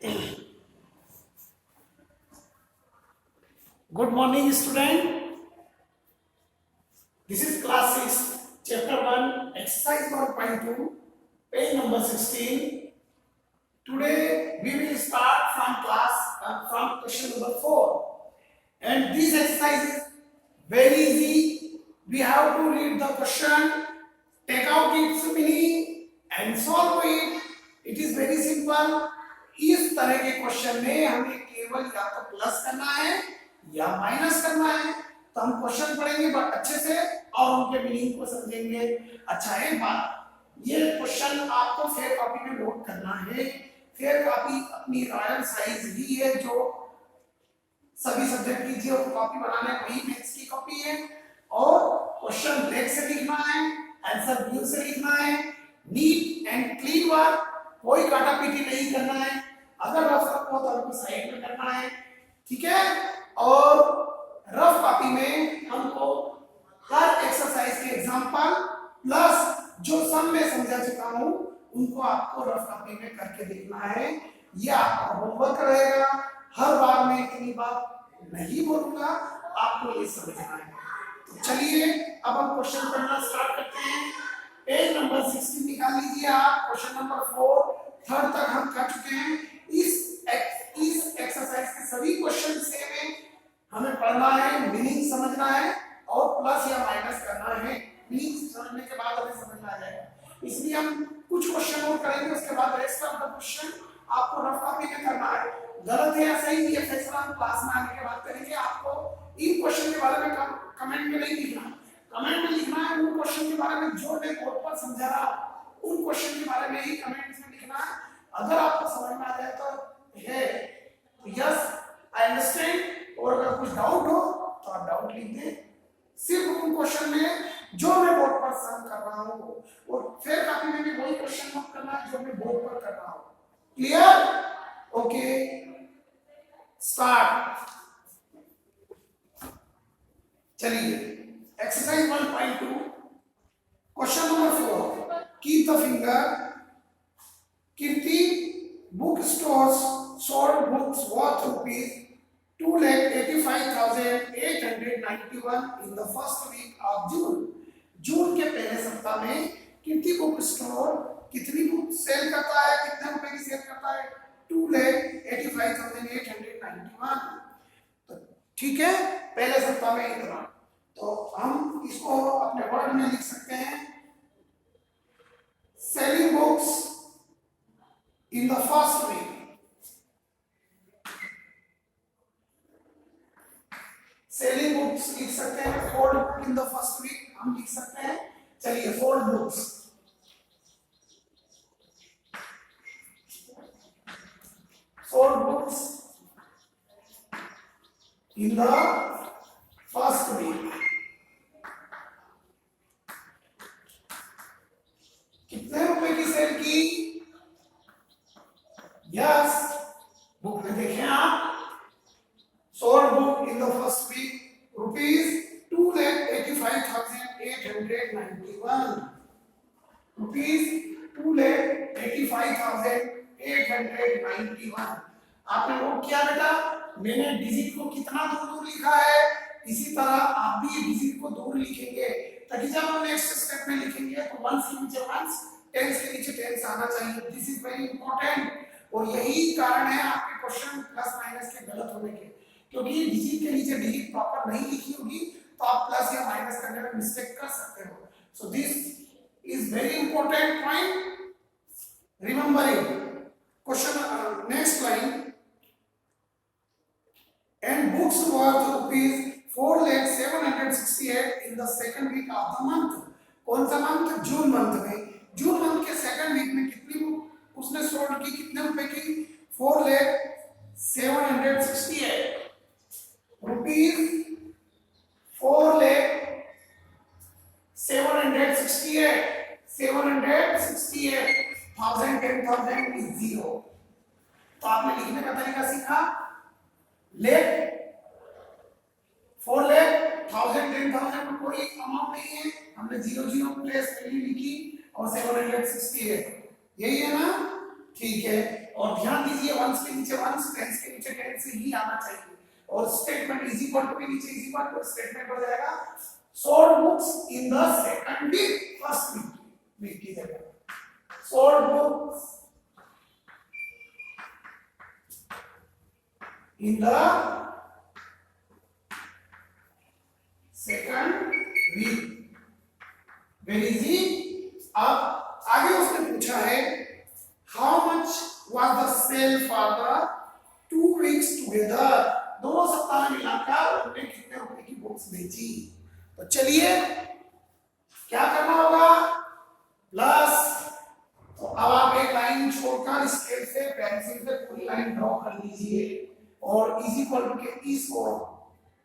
Good morning, student. This is class 6, chapter 1, exercise 1.2, page number 16. Today we will start from question number 4. And this exercise is very easy. We have to read the question, take out its meaning and solve it. It is very simple. इस तरह के question में हमें केवल या तो plus करना है या माइनस करना है। तो हम क्वेश्चन पढ़ेंगे अच्छे से और उनके मीनिंग को समझेंगे। अच्छा, एक बात, ये क्वेश्चन आपको फेयर कॉपी में नोट करना है। फेयर कॉपी अपनी रॉयल साइज ही है जो सभी सब्जेक्ट की जो कॉपी बनाने वही मैथ्स की कॉपी है। और क्वेश्चन ब्लैक से लिखना है, आंसर ब्लू से लिखना है, नीट एंड क्लीन वर्क, कोई काटा पीटी नहीं करना है। अगर रफ हो तो हमको साइड में करना है, ठीक है। और रफ कॉपी में हमको हर एक्सरसाइज के एग्जांपल प्लस जो सम में समझा चुका हूं उनको आपको रफ कॉपी में करके देखना है। ये आपका होमवर्क रहेगा। हर बार मैं इतनी बात नहीं बोलूंगा, आपको ये समझना है। तो चलिए अब हम क्वेश्चन पढ़ना स्टार्ट करते हैं। पेज नंबर 16 निकाल लीजिए आप। क्वेश्चन नंबर 4 थर्ड तक हम कर चुके हैं। इस एक्सरसाइज के सभी क्वेश्चन सेम है। हमें पढ़ना है, मीनिंग समझना है और प्लस या माइनस करना है। मीनिंग समझने के बाद हमें समझ में आ जाएगा। इसलिए हम कुछ क्वेश्चन और करेंगे, उसके बाद रेस्ट ऑफ द क्वेश्चन आपको रफ कॉपी में करना है। गलत है या सही ये फैसला हम क्लास में आने के बाद करेंगे। आपको इन क्वेश्चन के बारे में कमेंट में नहीं लिखना, कमेंट में लिखना है उन क्वेश्चन के बारे में जो मैं बोर्ड पर समझा रहा हूं, उन क्वेश्चन के बारे में ही कमेंट्स में लिखना है। अगर आपको समझ में आ जाए तो है यस आई अंडरस्टैंड, और अगर कुछ डाउट हो तो आप डाउट लिख दें। सिर्फ उन क्वेश्चन में जो मैं बोर्ड पर सम कर रहा हूं और फिर कॉपी में भी वही क्वेश्चन नोट करना है जो मैं बोर्ड पर कर रहा हूं। क्लियर? Okay, start. चलिए exercise 1.2 question number 4, keep the finger. Kirti book stores sold books worth ₹2,85,891 in the first week of June. जून के पहले सप्ताह में कीर्ति बुक स्टोर कितनी बुक सेल करता है, कितने रुपए की सेल करता है? 2,85,891। तो ठीक है, पहले सप्ताह में इतना। तो हम इसको अपने वर्ड में लिख सकते हैं, selling books in the first week. Selling books लिख सकते हैं, sold book in the first week हम लिख सकते हैं। चलिए sold books, sold books in the first week. कितने रुपए की सेल की? यस, बुक में देखें आप, sold book in the first week ₹2,85,891, ₹2,85,891। आपने नोट किया बेटा? मैंने डिजिट को कितना दूर दूर लिखा है, इसी तरह आप भी डिजिट को दूर लिखेंगे ताकि जब हम नेक्स्ट स्टेप में लिखेंगे तो वंस के नीचे वंस, टेंस के नीचे टेंस आना चाहिए। दिस इज वेरी इंपॉर्टेंट और यही कारण है आपके क्वेश्चन प्लस माइनस के गलत होने के, क्योंकि डिजिट के नीचे डिजिट प्रॉपर नहीं लिखी होगी तो आप प्लस या माइनस करने में मिस्टेक कर सकते हो। So this is very important point, remember it. Question next line, and books worth ₹4,768 in the second week of the month. कौन सा मंथ? जून मंथ में। जून मंथ के सेकंड वीक में कितनी बुक उसने सोल्ड की, कितने रुपए की? 4,768 रुपीज, 4,768 1000 is 0। तो आपने लिखने का तरीका सीखा। लेट 4,00,000 10,000 में कोई अमाउंट नहीं है, हमने 0 0 प्लेस वैल्यू लिखी और 768, यही है ना। ठीक है, और ध्यान दीजिए वंस के नीचे वंस, टेंस के नीचे टेंस ही आना चाहिए, और स्टेटमेंट इज इक्वल टू के नीचे इज इक्वल टू स्टेटमेंट हो जाएगा sold books in the second week first week की जगह sold books in the second week, very easy. अब आगे उसने पूछा है how much was the sale for the 2 weeks together, दोनों सप्ताह मिलाकर उन्होंने कितने रुपए की बुक्स बेची। तो चलिए क्या करना होगा, प्लस, तो अब आप एक लाइन छोड़कर स्केल से पेंसिल से पूरी लाइन ड्रॉ कर लीजिए और इज इक्वल टू के इस को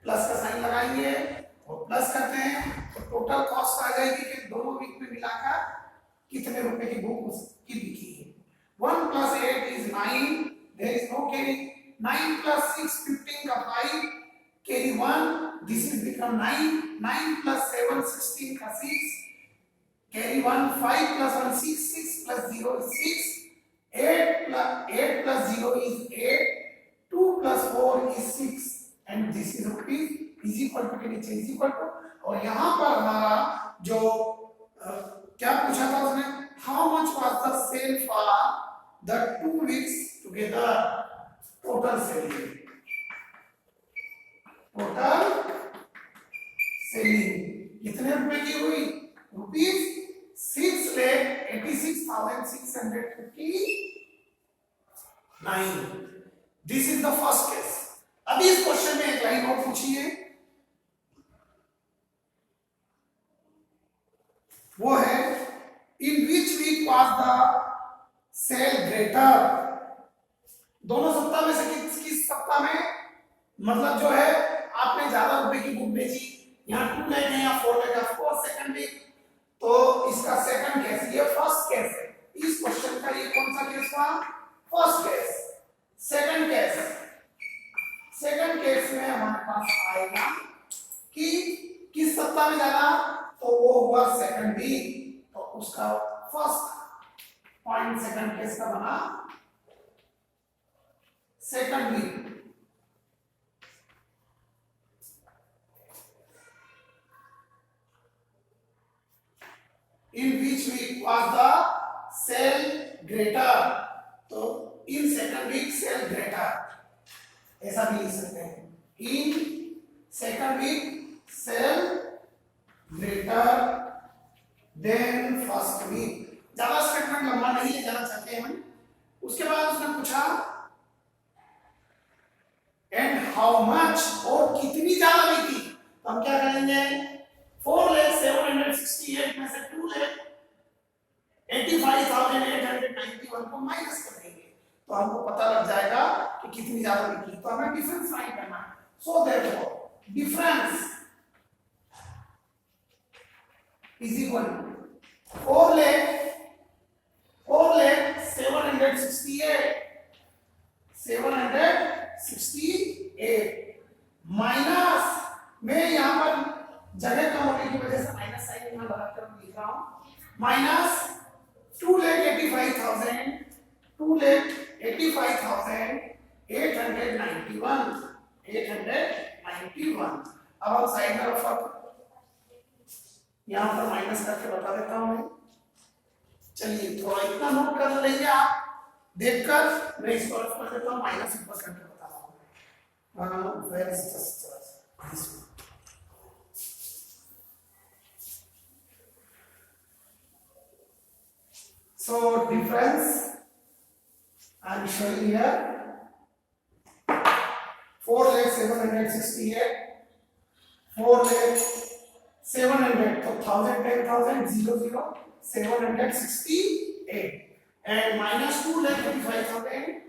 प्लस का साइन लगाएंगे और प्लस करते हैं तो टोटल कॉस्ट आ जाएगी कि दोनों वीक में मिलाकर कितने रुपए की बुक की बिकी है। 1 plus 8 is 9, there is no carry, 9 plus 6 15 का 5, carry 1, this is become 9, 9 plus 7 16 का 6, carry 1, 5 plus 1 6, 6 plus 0 is 6, 8 plus 0 is 8, 2 plus 4 is 6 and this is rupees is equal to के नीचे is equal to, और यहाँ पर हमारा जो क्या पूछा था उसने, how much was the sale for the 2 weeks together, total selling, total selling कितने रुपए की हुई, rupees 6,86,659। This is the first case. अभी इस क्वेश्चन में एक लाइन और पूछी है, वो है in which week was the sale greater, दोनों सप्ताह में से किस सप्ताह में, मतलब जो है आपने ज्यादा रुपए की बुक बेची, यहाँ 2 लाख है या 4 lakh, of course second week, तो इसका सेकंड केस, ये फर्स्ट केस है, इस क्वेश्चन का ये कौन सा केस हुआ, फर्स्ट केस। सेकंड केस में हमारे पास आएगा कि किस सप्ताह में जाना, तो वो हुआ सेकंड वीक, तो उसका फर्स्ट पॉइंट सेकंड केस का बना second week. In which week was the sale greater, तो in second week sale greater, ऐसा भी लिख सकते हैं, in second week sale greater than first week. ज्यादा स्टेटमेंट लंबा नहीं ले जाना चाहते हैं हम। उसके बाद उसने पूछा एंड हाउ मच, और कितनी ज्यादा बिकी, तो हम क्या करेंगे, 4,768 में से 2,85,891 को माइनस कर देंगे, तो हमको पता लग जाएगा कि कितनी ज्यादा बिकी, तो हमें डिफरेंस फाइंड करना है। So therefore difference is equal to 4,768 minus में यहाँ पर जगह कम होने की वजह से माइनस साइन यहाँ लगाकर लिख रहा हूँ, माइनस 2,85,891। अब हम साइन का फर्क यहाँ पर माइनस करके बता देता हूँ मैं। चलिए थोड़ा इतना नोट कर लेंगे आप देखकर, मैं इसको रफ कर देता हूँ, माइनस ऊपर करके बता रहा हूँ। Where is this, so difference I am showing here 4,768, 4,700, so 1,000, 10,000, 0, 768, and minus 2,85,000,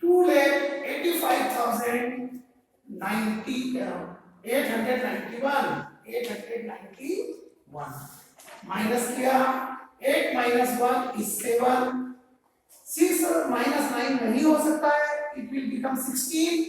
891 minus किया, 8 minus 1 is 7, 6 minus 9 नहीं हो सकता है, it will become 16,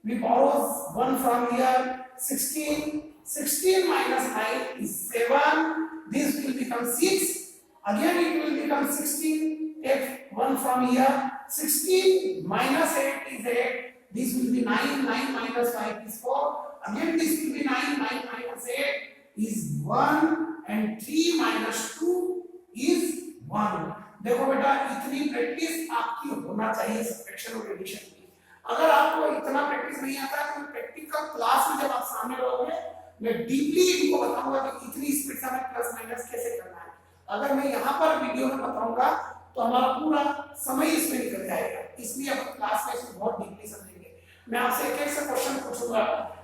we borrow 1 from here, 16 minus 9 is 7, this will become 6, again it will become 16, take 1 from here. 16 minus 8 is 8. This will be 9. 9 minus 5 is 4. Again this will be 9. 9 minus 8 is 1 and 3 minus 2 is 1. देखो बेटा इतनी practice आपकी होना चाहिए subtraction और addition की। अगर आपको इतना प्रैक्टिस नहीं आता है तो प्रैक्टिकल क्लास में जब आप सामने रहोगे मैं डीपली इनको बताऊंगा कि इतनी स्पीड से हमें प्लस माइनस कैसे करना है। अगर मैं यहाँ पर वीडियो में बताऊंगा तो हमारा पूरा समय इसमें निकल जाएगा, इसलिए हम क्लास में इसको बहुत डीपली समझेंगे। मैं आपसे एक एक से क्वेश्चन पूछूंगा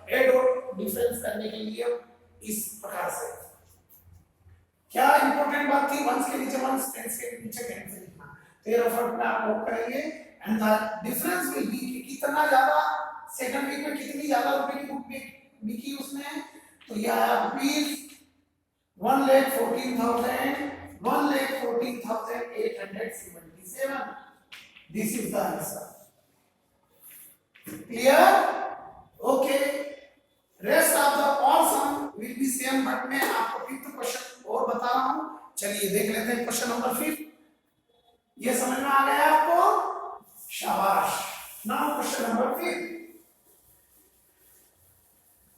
ऐड और डिफरेंस करने के लिए इस प्रकार से। क्या इंपॉर्टेंट बात थी, वंस के नीचे वंस, टेंस के नीचे टेंस से लिखना। तो ये रेफर में आप नोट करेंगे and the difference will be कि कितना ज्यादा सेकंड वीक में कितनी ज्यादा रुपए की बुक बिकी उसमें। तो यह है rupees 1,14,000 1,14,877। This is the answer. Clear? Okay, rest of the all sum will be same, but मैं आपको फिफ्थ क्वेश्चन और बता रहा हूं। चलिए देख लेते हैं क्वेश्चन नंबर 5। ये समझ में आ गया आपको? शाबाश। Now question number 5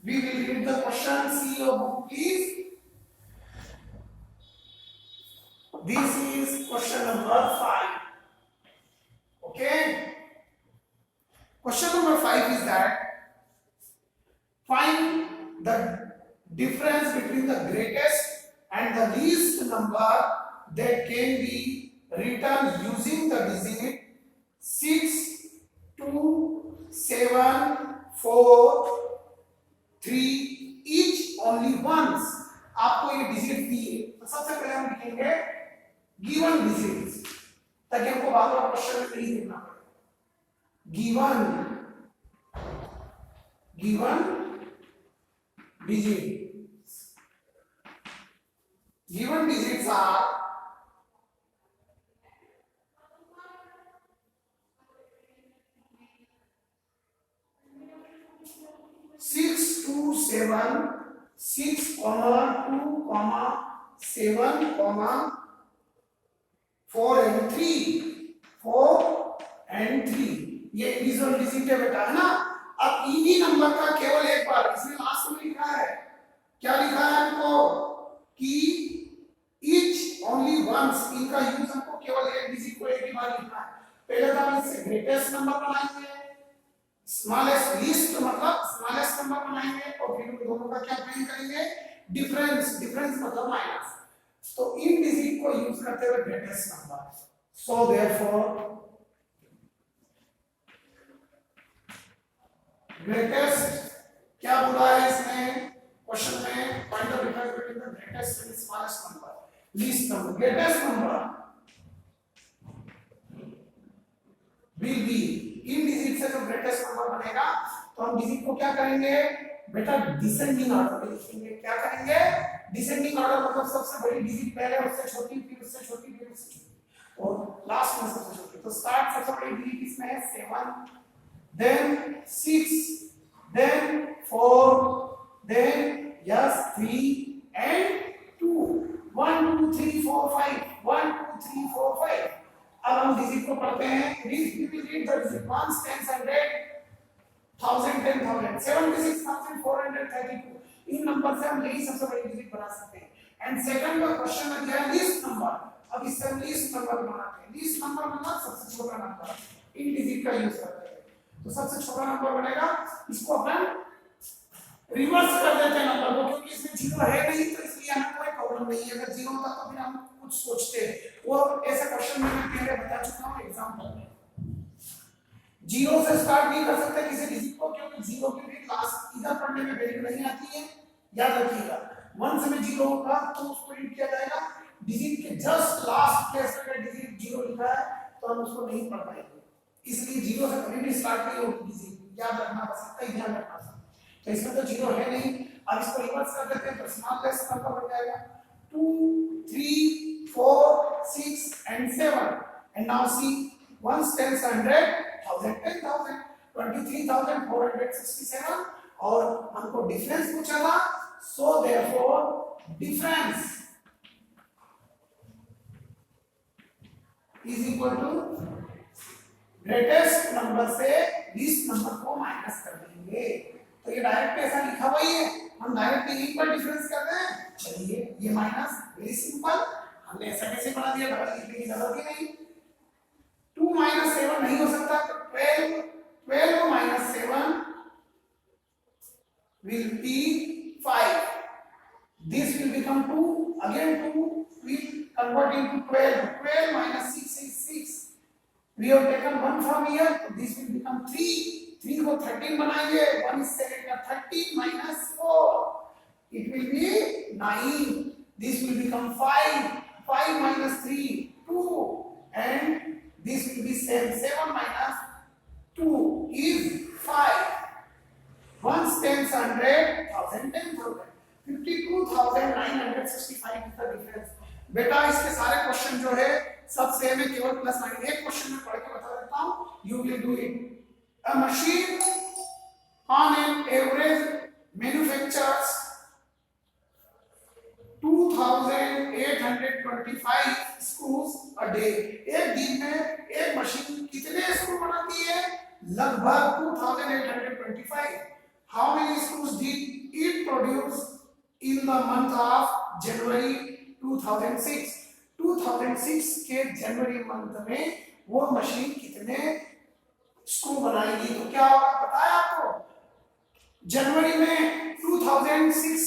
we will read the question. See your book please. This is question number 5. Okay, question number 5 is that find the difference between the greatest and the least number that can be written using the digit 6, 2, 7, 4, 3 each only once। आपको ये digit दिए तो सबसे पहले हम लिखेंगे given digits, ताकि हमको बार बार क्वेश्चन में नहीं देखना पड़े। Given digits, given digits are 6, 2, 7, 6, 2, 7, 4 and 3, 4 and 3। ये इंडिविजुअल डिजिट है बेटा, है ना। अब इन्हीं नंबर का केवल एक बार, इसमें लास्ट में लिखा है, क्या लिखा है हमको कि ईच ओनली वंस, इनका यूज हमको केवल एक डिजिट को एक ही बार लिखना है। पहले तो हम इससे ग्रेटेस्ट नंबर बनाएंगे, स्मॉलेस्ट लीस्ट मतलब स्मॉलेस्ट नंबर बनाएंगे, और फिर उन दोनों का क्या फाइंड करेंगे? डिफरेंस। डिफरेंस मतलब माइनस। तो इन डिजिट को यूज करते हुए greatest number. So therefore greatest क्या बोला है इसमें क्वेश्चन में? Find the difference between the greatest and smallest number, least number. Greatest number will be, in digit से जो ग्रेटेस्ट नंबर बनेगा तो हम डिजिट को क्या करेंगे बेटा? डिसेंडिंग ऑर्डर में लिखेंगे। क्या करेंगे? डिसेंडिंग ऑर्डर मतलब सबसे बड़ी डिजिट पहले, उससे छोटी, फिर उससे छोटी, फिर उससे छोटी, और लास्ट में सबसे छोटी। तो स्टार्ट सबसे बड़ी डिजिट इसमें है 7, then 6, then 4, then yes 3 and 2। 1 2 3 4 5, 1 2 3 4 5। अब हम डिजिट को पढ़ते हैं। we will read the digit ones, tens, hundred, thousand, 10,000, 76,432। In number से हम यही सबसे बड़ी डिजिट बना सकते हैं। एंड सेकंड का क्वेश्चन में दिया लिस्ट नंबर। अब इससे हम लिस्ट नंबर बनाते हैं। लिस्ट नंबर मतलब सबसे छोटा नंबर, इन डिजिट का यूज करते हैं। तो सबसे छोटा नंबर बनेगा, इसको अपन रिवर्स कर देते हैं नंबर को, क्योंकि इसमें जीरो है नहीं तो इसलिए हमें कोई प्रॉब्लम नहीं है। अगर जीरो होता तो फिर हम कुछ सोचते हैं, और ऐसा क्वेश्चन मैं पहले बता चुका हूं एग्जांपल में। जीरो से स्टार्ट नहीं कर सकते किसी डिजिट को, क्योंकि जीरो की भी क्लास इधर पढ़ने में वैल्यू नहीं आती है, याद रखिएगा। 1 से में जीरो होगा तो उसको रीड किया जाएगा, डिजिट के जस्ट लास्ट प्लेस पे डिजिट जीरो लिखा है तो हम उसको नहीं पढ़ पाएंगे। इसलिए जीरो से कभी भी स्टार्ट नहीं होगी डिजिट, याद रखना, बस इतना ही ध्यान रखना। तो इसमें तो जीरो है नहीं। अब इसको रिवर्स कर देते हैं तो स्मॉलेस्ट नंबर बन जाएगा 2, 3, 4, 6 and 7। And now see ones, tens, 100, 1000, 10,000, 23,467। और हमको डिफरेंस पूछा था, so therefore difference is equal to greatest number से लीस्ट नंबर को माइनस कर देंगे। तो ये डायरेक्ट ऐसा लिखा हुआ ही है, हम डायरेक्ट यहीं पर डिफरेंस कर रहे हैं। चलिए ये माइनस, वेरी सिंपल, हमने ऐसा कैसे बना दिया, डबल लिखने की जरूरत ही नहीं। 2 माइनस 7 नहीं हो सकता, तो 12 minus 7 will be 5. This will become 2, again 2 will convert into 12. 12 minus 6 is 6. We have taken 1 from here, so this will become 3. 3 को 13 बनाएंगे, 1 is second, 13 minus 4. It will be 9. This will become 5. 5 minus 3, 2. And this will be 7. 7 minus 2 is 5. Once 10's 100, 1000, 10,000. 52,965 is the difference. बेटा इसके सारे question जो है सब same है, केवल प्लस माइनस। एक क्वेश्चन में पढ़ के बता देता हूं, you will do it. A machine on an average manufactures 2825 screws a day. एक दिन में एक मशीन कितने स्क्रू बनाती है? लगभग 2825। How many screws did it produce in the month of January 2006? 2006 के जनवरी मंथ में वो मशीन कितने स्क्रू बनाएगी? तो क्या होगा बताया आपको, जनवरी में 2006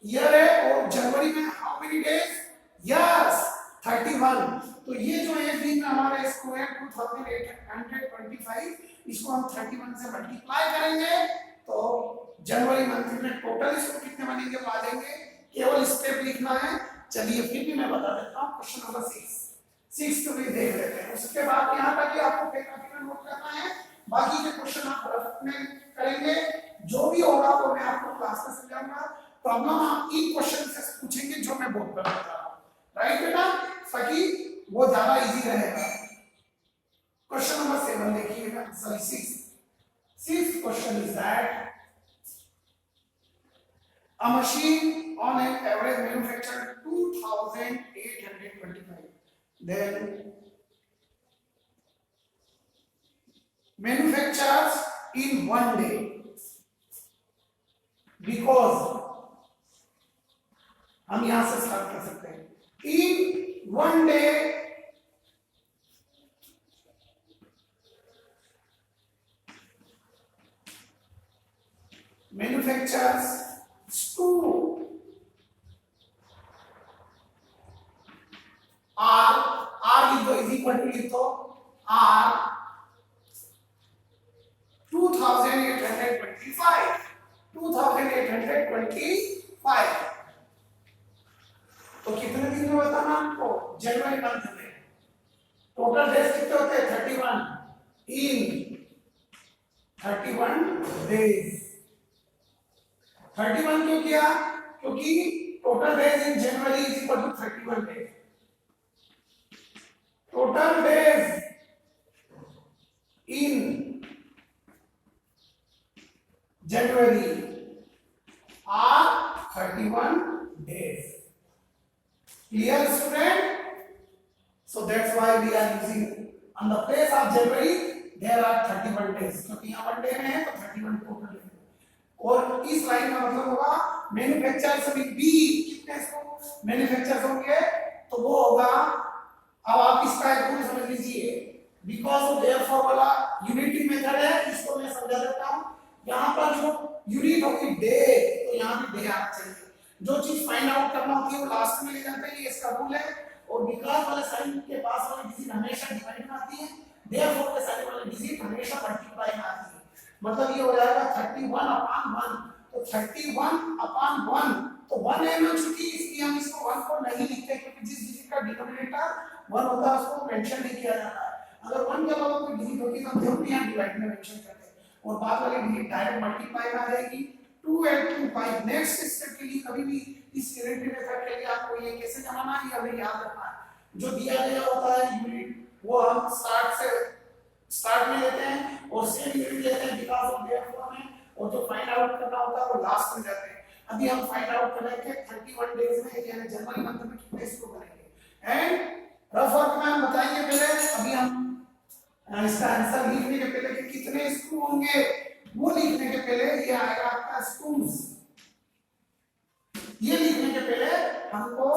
ईयर है और जनवरी में हाउ मेनी डेज? यस 31। तो ये जो एक दिन में हमारे स्क्रू है 2825, इसको हम 31 से मल्टीप्लाई करेंगे तो जनवरी मंथ में टोटल इसको कितने बनेंगे ला देंगे। केवल स्टेप लिखना है। चलिए फिर भी मैं बता देता हूं, क्वेश्चन नंबर 6 तो भी देख लेते हैं। उसके बाद यहां तक कि आपको कॉपी में नोट करना है, बाकी के क्वेश्चन आप रफ में करेंगे। जो भी होगा वो मैं आपको क्लास में समझाऊंगा। प्रॉब्लम आप इन क्वेश्चन से पूछेंगे जो मैं बोर्ड पर बता रहा हूं, राइट बेटा, ताकि वो ज्यादा इजी रहेगा। Question number 7 देखिएगा, sorry 6. Sixth question is that a machine on an average manufactured 2825, then manufactures in 1 day, because हम यहां से स्टार्ट कर सकते हैं। in 1 day manufactures screw R is equal to R 2825। तो कितने दिन में बताना आपको? जनवरी मंथ में। टोटल डेज कितने होते हैं? 31 इन 31 डेज। 31 क्यों किया? क्योंकि total days in January is equal to 31 days. Total days in January are 31 days. Clear student? So that's why we are using on the place of January there are 31 days, क्योंकि यहाँ 1 day में है तो 31 total है। और इस line का मतलब होगा मैन्युफैक्चरर्स विल बी, कितने इसको मैन्युफैक्चरर्स होंगे तो वो होगा। अब आप इसका एक रूल समझ लीजिए, बिकॉज देयरफॉर वाला यूनिटी मेथड है, इसको मैं समझा देता हूँ। यहाँ पर जो यूनिट होगी डे, तो यहाँ भी डे आना चाहिए। जो चीज फाइंड आउट करना होती है वो लास्ट में ले जाते हैं, ये इसका रूल है। और बिकॉज वाले साइन के पास वाली डिजिट हमेशा डिवाइड में आती है, देयरफॉर के साइन वाली डिजिट हमेशा मल्टीप्लाई में आती है। मतलब ये हो जाएगा 31/1। तो 31/1 तो 1 है ना, चूंकि इसलिए हम इसको 1 को नहीं लिखते, क्योंकि जिस डिजिट का डिनोमिनेटर 1 होता है उसको मेंशन नहीं किया जाता है। अगर 1 के अलावा कोई डिजिट होगी तो हम जरूर यहाँ डिवाइड में मेंशन करते हैं, और बाद वाली डिजिट डायरेक्ट मल्टीप्लाई में आ जाएगी। 2 and 2 5। नेक्स्ट स्टेप के लिए कभी भी इस यूनिट मेथड के लिए आपको ये कैसे जमाना है ये हमें याद रखना है। जो दिया गया होता है यूनिट वो हम स्टार्ट में लेते हैं और सेम यूनिट लेते हैं बिकॉज़ ऑफ देयरफॉर में, और जो फाइंड आउट करना होता है वो लास्ट में जाते हैं। अभी हम फाइंड आउट करेंगे 31 डेज में यानी जनवरी मंथ में कितने इसको करेंगे। एंड रफ वर्क में हम बताएंगे पहले, अभी हम इसका आंसर लिखने के पहले कि कितने स्क्रू होंगे वो लिखने के पहले ये आएगा आपका स्क्रूज। ये लिखने के पहले हमको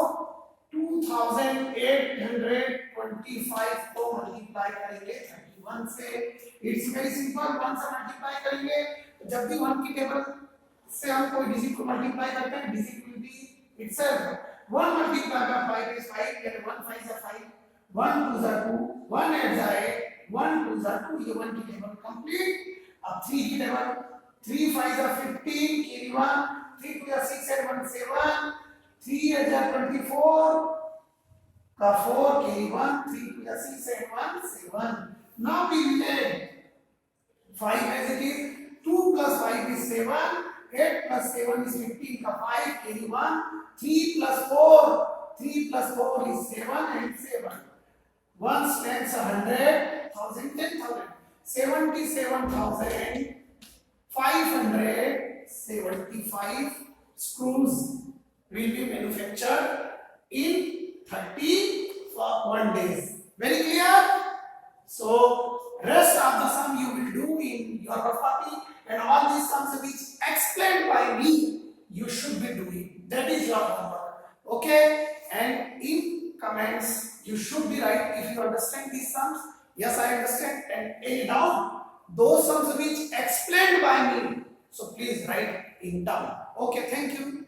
2825 को मल्टीप्लाई करेंगे 31 से। इट्स वेरी सिंपल, 1 से मल्टीप्लाई करेंगे तो जब भी 1 की टेबल से हम कोई डिजिट को मल्टीप्लाई करते हैं digit will be itself 1 multiply by 5 is 5, यानी 1 5 is 5, 1 2 is 2, 1 8 is 8, 1 2 is 2, ये 1 की टेबल कंप्लीट। अब 3 की table 3 5 is 15, carry 1, 3 2 is 6 and 1 7, 3 is 24 का 4 carry 1, 3 2 is 6 and 1 7. Now we relate 5 as it is, 2 plus 5 is 7, 8 plus 7 is 15 का 5 carry 1, 3 plus 4 is 7 and 7. 1 stands 100, 1000, 10,000, 77,575 screws will be manufactured in 31 days. Very clear? So rest of the sum you will do in your copy, and all these sums which explained by me you should be doing. That is your homework. Okay? And in comments you should be write if you understand these sums. Yes, I understand. And any doubt, those sums which explained by me, so please write in down. Okay, thank you.